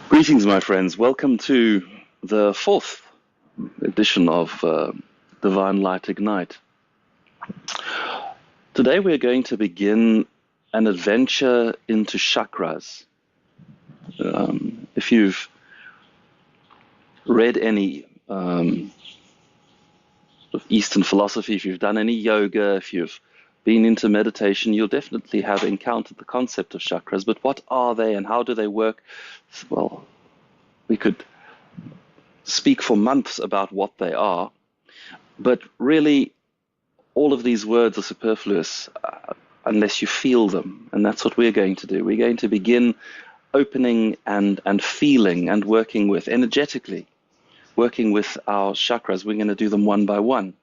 Greetings, my friends. Welcome to the fourth edition of Divine Light Ignite. Today we're going to begin an adventure into chakras. If you've read any sort of Eastern philosophy, if you've done any yoga, if you've been into meditation, you'll definitely have encountered the concept of chakras. But what are they and how do they work? Well, we could speak for months about what they are, but really all of these words are superfluous unless you feel them, and that's what we're going to do. We're going to begin opening and feeling and working with, energetically, working with our chakras. We're going to do them one by one.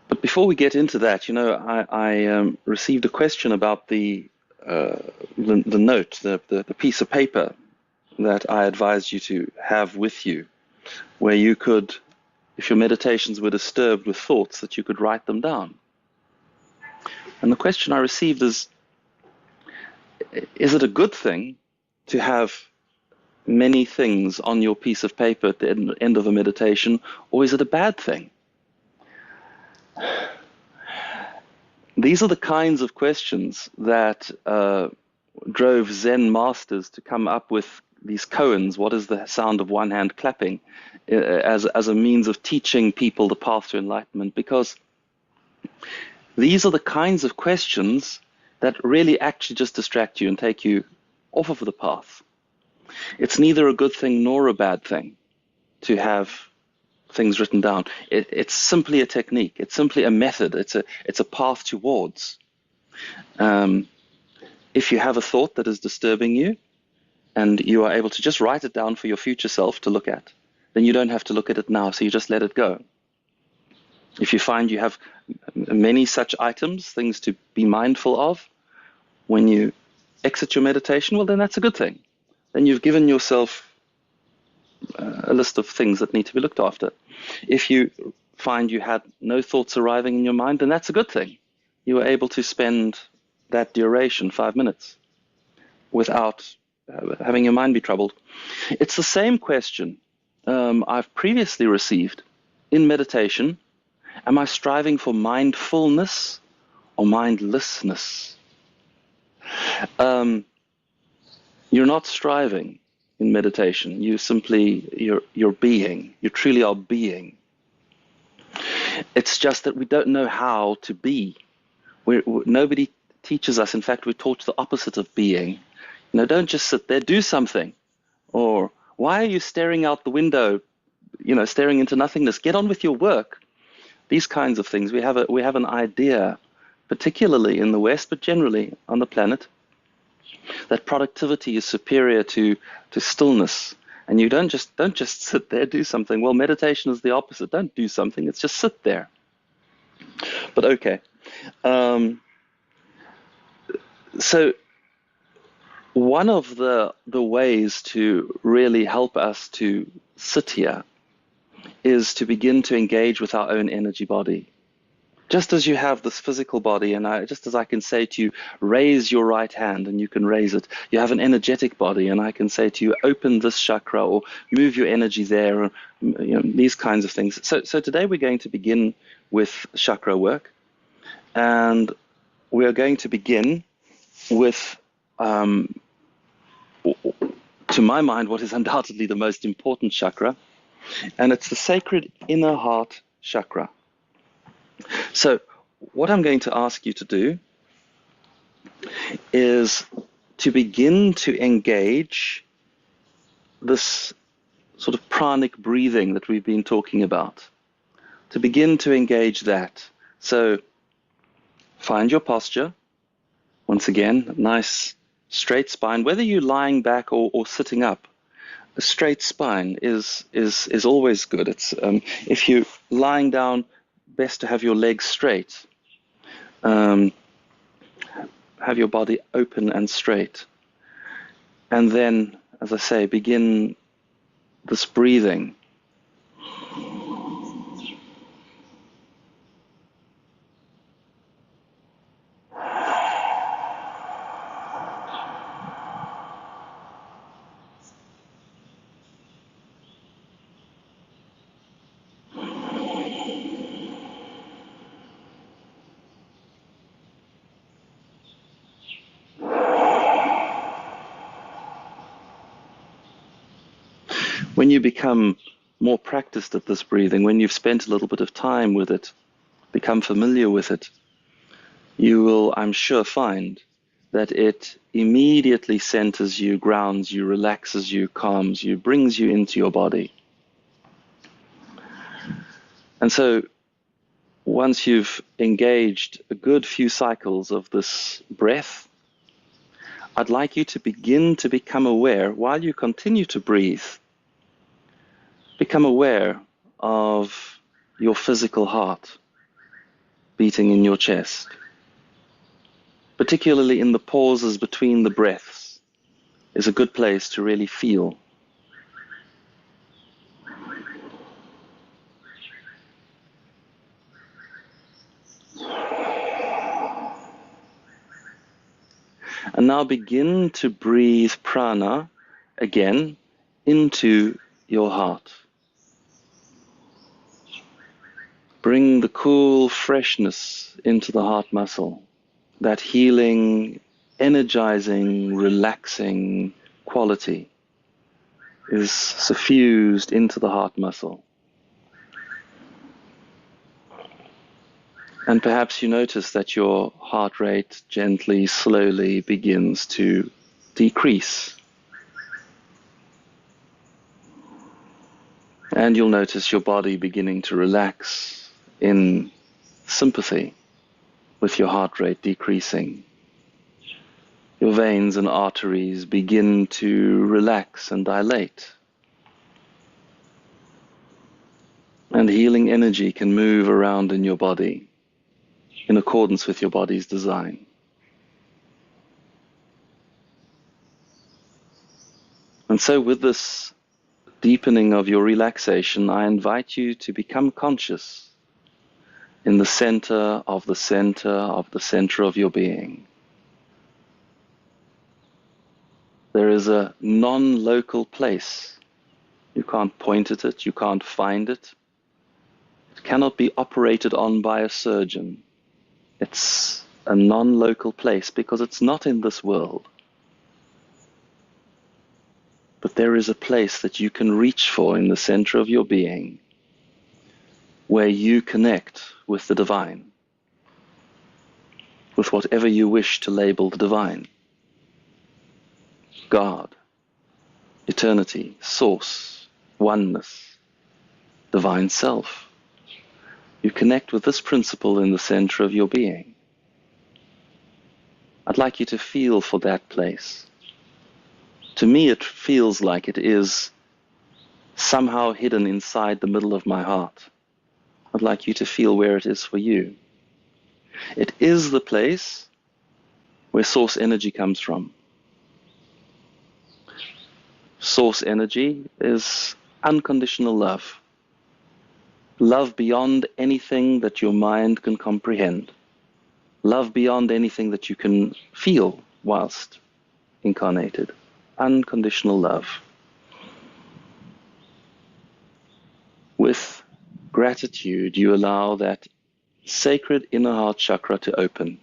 But before we get into that, I received a question about the note, the piece of paper that I advised you to have with you, where you could, if your meditations were disturbed with thoughts, that you could write them down. And the question I received is it a good thing to have many things on your piece of paper at the end of a meditation, or is it a bad thing? These are the kinds of questions that drove Zen masters to come up with these koans, what is the sound of one hand clapping, as a means of teaching people the path to enlightenment, because these are the kinds of questions that really actually just distract you and take you off of the path. It's neither a good thing nor a bad thing to have things written down. It's simply a technique. It's simply a method. It's a path towards. If you have a thought that is disturbing you and you are able to just write it down for your future self to look at, then you don't have to look at it now, so you just let it go. If you find you have many such items, things to be mindful of when you exit your meditation, well, then that's a good thing. Then you've given yourself a list of things that need to be looked after. If you find you had no thoughts arriving in your mind, then that's a good thing. You were able to spend that duration, 5 minutes, without having your mind be troubled. It's the same question I've previously received in meditation. Am I striving for mindfulness or mindlessness? You're not striving in meditation. You're being. You truly are being. It's just that we don't know how to be. Nobody teaches us. In fact, we're taught the opposite of being. Don't just sit there, do something. Or why are you staring out the window, staring into nothingness? Get on with your work. These kinds of things. We have an idea, particularly in the West, but generally on the planet, that productivity is superior to stillness. And you don't just sit there, do something. Well, meditation is the opposite. Don't do something. It's just sit there. But okay. So one of the ways to really help us to sit here is to begin to engage with our own energy body. Just as you have this physical body, and just as I can say to you, raise your right hand, and you can raise it. You have an energetic body, and I can say to you, open this chakra or move your energy there, or these kinds of things. So today we're going to begin with chakra work, and we are going to begin with, to my mind, what is undoubtedly the most important chakra, and it's the sacred inner heart chakra. So what I'm going to ask you to do is to begin to engage this sort of pranic breathing that we've been talking about, to begin to engage that. So find your posture. Once again, nice straight spine, whether you're lying back or sitting up. A straight spine is always good. It's if you're lying down, best to have your legs straight. Have your body open and straight. And then, as I say, begin this breathing. When you become more practiced at this breathing, when you've spent a little bit of time with it, become familiar with it, you will, I'm sure, find that it immediately centers you, grounds you, relaxes you, calms you, brings you into your body. And so once you've engaged a good few cycles of this breath, I'd like you to begin to become aware, while you continue to breathe, become aware of your physical heart beating in your chest, particularly in the pauses between the breaths, is a good place to really feel. And now begin to breathe prana again into your heart. Bring the cool freshness into the heart muscle, that healing, energizing, relaxing quality is suffused into the heart muscle. And perhaps you notice that your heart rate gently, slowly begins to decrease. And you'll notice your body beginning to relax in sympathy with your heart rate decreasing. Your veins and arteries begin to relax and dilate. And healing energy can move around in your body in accordance with your body's design. And so with this deepening of your relaxation, I invite you to become conscious in the center of the center of the center of your being. There is a non-local place. You can't point at it, you can't find it. It cannot be operated on by a surgeon. It's a non-local place because it's not in this world. But there is a place that you can reach for in the center of your being where you connect with the divine, with whatever you wish to label the divine. God, eternity, source, oneness, divine self. You connect with this principle in the center of your being. I'd like you to feel for that place. To me, it feels like it is somehow hidden inside the middle of my heart. I'd like you to feel where it is for you. It is the place where source energy comes from. Source energy is unconditional love. Love beyond anything that your mind can comprehend. Love beyond anything that you can feel whilst incarnated. Unconditional love. With gratitude, you allow that sacred inner heart chakra to open.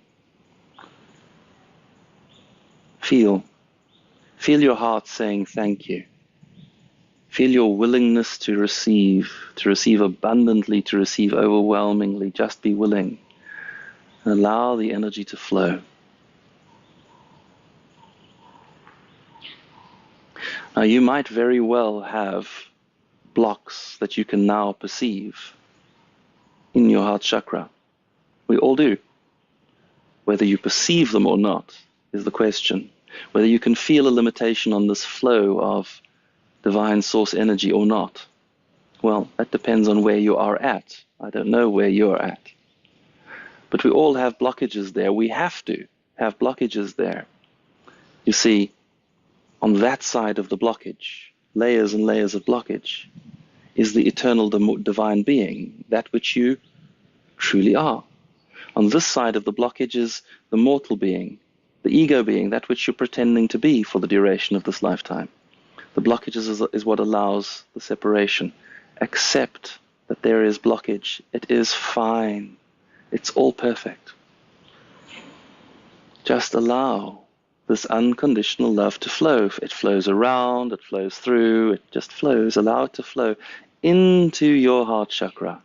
Feel your heart saying thank you. Feel your willingness to receive abundantly, to receive overwhelmingly. Just be willing and allow the energy to flow. Now, you might very well have blocks that you can now perceive in your heart chakra. We all do. Whether you perceive them or not is the question. Whether you can feel a limitation on this flow of divine source energy or not, well, that depends on where you are at. I don't know where you're at. But we all have blockages there. We have to have blockages there. You see, on that side of the blockage, layers and layers of blockage, is the eternal divine being, that which you truly are. On this side of the blockage is the mortal being, the ego being, that which you're pretending to be for the duration of this lifetime. The blockage is what allows the separation. Accept that there is blockage. It is fine. It's all perfect. Just allow this unconditional love to flow. It flows around, it flows through, it just flows. Allow it to flow into your heart chakra.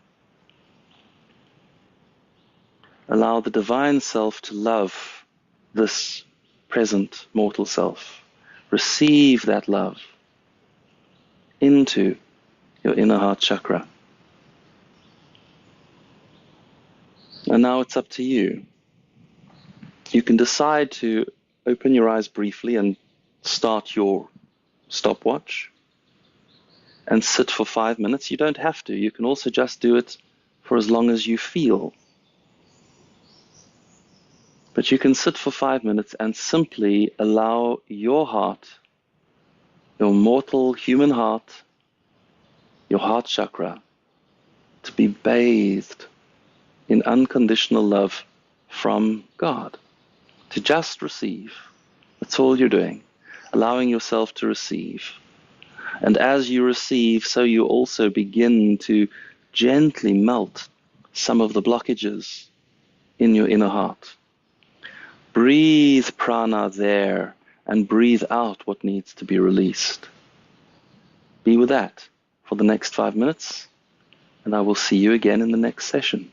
Allow the divine self to love this present mortal self. Receive that love into your inner heart chakra. And now it's up to you. You can decide to open your eyes briefly and start your stopwatch and sit for 5 minutes. You don't have to. You can also just do it for as long as you feel. But you can sit for 5 minutes and simply allow your heart, your mortal human heart, your heart chakra, to be bathed in unconditional love from God. To just receive. That's all you're doing. Allowing yourself to receive. And as you receive, so you also begin to gently melt some of the blockages in your inner heart. Breathe prana there and breathe out what needs to be released. Be with that for the next 5 minutes, and I will see you again in the next session.